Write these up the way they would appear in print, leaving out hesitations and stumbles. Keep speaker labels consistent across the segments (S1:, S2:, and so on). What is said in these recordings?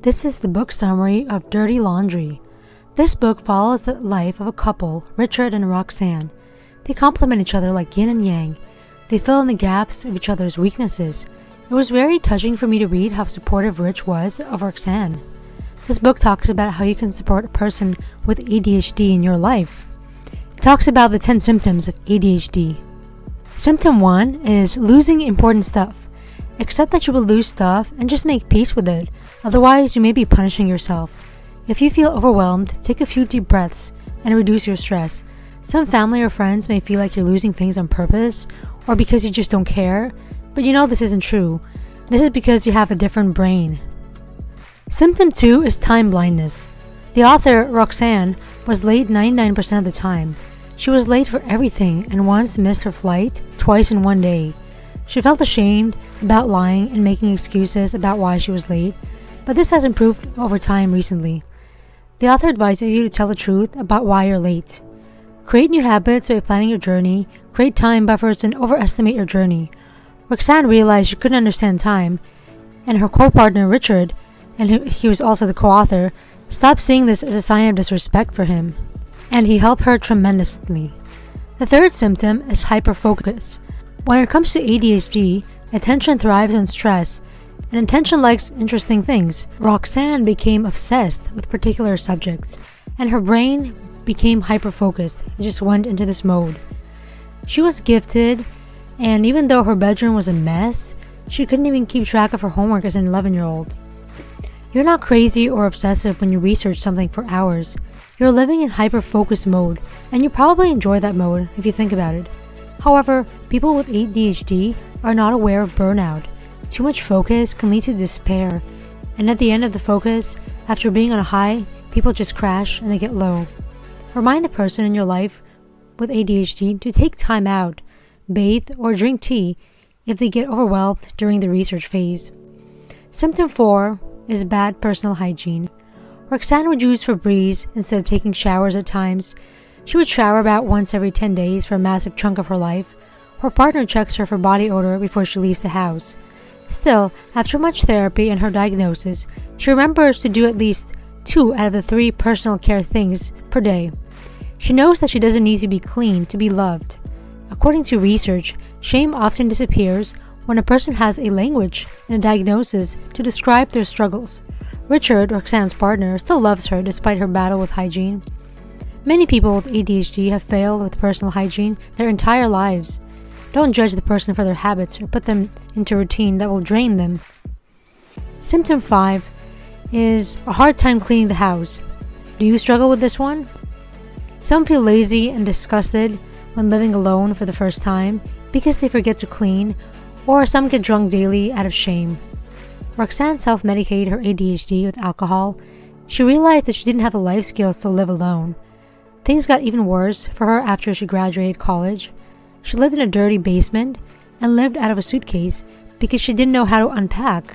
S1: This is the book summary of Dirty Laundry. This book follows the life of a couple, Richard and Roxanne. They complement each other like yin and yang. They fill in the gaps of each other's weaknesses. It was very touching for me to read how supportive Rich was of Roxanne. This book talks about how you can support a person with ADHD in your life. It talks about the 10 symptoms of ADHD. Symptom 1 is losing important stuff. Accept that you will lose stuff and just make peace with it. Otherwise, you may be punishing yourself. If you feel overwhelmed, take a few deep breaths and reduce your stress. Some family or friends may feel like you're losing things on purpose or because you just don't care, but you know this isn't true. This is because you have a different brain. Symptom 2 is time blindness. The author, Roxanne, was late 99% of the time. She was late for everything and once missed her flight twice in one day. She felt ashamed about lying and making excuses about why she was late, but this has improved over time recently. The author advises you to tell the truth about why you're late. Create new habits by planning your journey, create time buffers, and overestimate your journey. Roxanne realized she couldn't understand time, and her co-partner Richard, and he was also the co-author, stopped seeing this as a sign of disrespect for him, and he helped her tremendously. The third symptom is hyperfocus. When it comes to ADHD, attention thrives on stress, and attention likes interesting things. Roxanne became obsessed with particular subjects, and her brain became hyper-focused. It just went into this mode. She was gifted, and even though her bedroom was a mess, she couldn't even keep track of her homework as an 11-year-old. You're not crazy or obsessive when you research something for hours. You're living in hyper-focus mode, and you probably enjoy that mode if you think about it. However, people with ADHD are not aware of burnout. Too much focus can lead to despair, and at the end of the focus, after being on a high, people just crash and they get low. Remind the person in your life with ADHD to take time out, bathe, or drink tea if they get overwhelmed during the research phase. Symptom 4 is bad personal hygiene. Roxanne would use Febreze instead of taking showers at times. She would shower about once every 10 days for a massive chunk of her life. Her partner checks her for body odor before she leaves the house. Still, after much therapy and her diagnosis, she remembers to do at least 2 out of the 3 personal care things per day. She knows that she doesn't need to be clean to be loved. According to research, shame often disappears when a person has a language and a diagnosis to describe their struggles. Richard, Roxanne's partner, still loves her despite her battle with hygiene. Many people with ADHD have failed with personal hygiene their entire lives. Don't judge the person for their habits or put them into a routine that will drain them. Symptom 5 is a hard time cleaning the house. Do you struggle with this one? Some feel lazy and disgusted when living alone for the first time because they forget to clean, or some get drunk daily out of shame. Roxanne self-medicated her ADHD with alcohol. She realized that she didn't have the life skills to live alone. Things got even worse for her after she graduated college. She lived in a dirty basement and lived out of a suitcase because she didn't know how to unpack,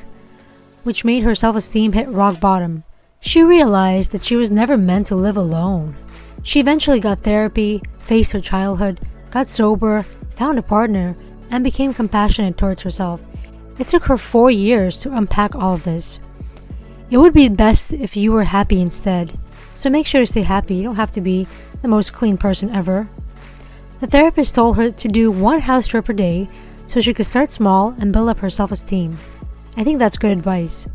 S1: which made her self-esteem hit rock bottom. She realized that she was never meant to live alone. She eventually got therapy, faced her childhood, got sober, found a partner, and became compassionate towards herself. It took her 4 years to unpack all of this. It would be best if you were happy instead, so make sure to stay happy. You don't have to be the most clean person ever. The therapist told her to do 1 house chore per day so she could start small and build up her self-esteem. I think that's good advice.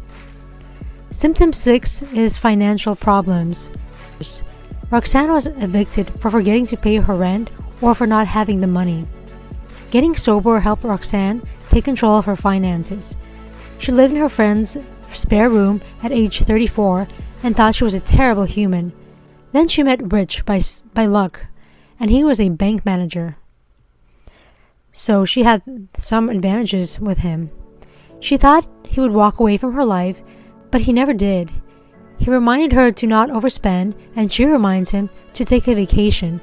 S1: Symptom 6 is financial problems. Roxanne was evicted for forgetting to pay her rent or for not having the money. Getting sober helped Roxanne take control of her finances. She lived in her friend's spare room at age 34 and thought she was a terrible human. Then she met Rich by luck, and he was a bank manager. So she had some advantages with him. She thought he would walk away from her life, but he never did. He reminded her to not overspend, and she reminds him to take a vacation,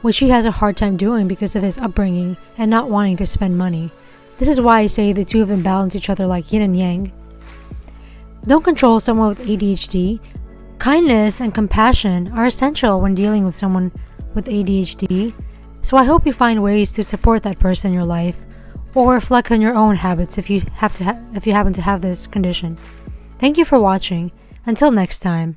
S1: which he has a hard time doing because of his upbringing and not wanting to spend money. This is why I say the two of them balance each other like yin and yang. Don't control someone with ADHD. Kindness and compassion are essential when dealing with someone with ADHD, so I hope you find ways to support that person in your life, or reflect on your own habits if you happen to have this condition. Thank you for watching. Until next time.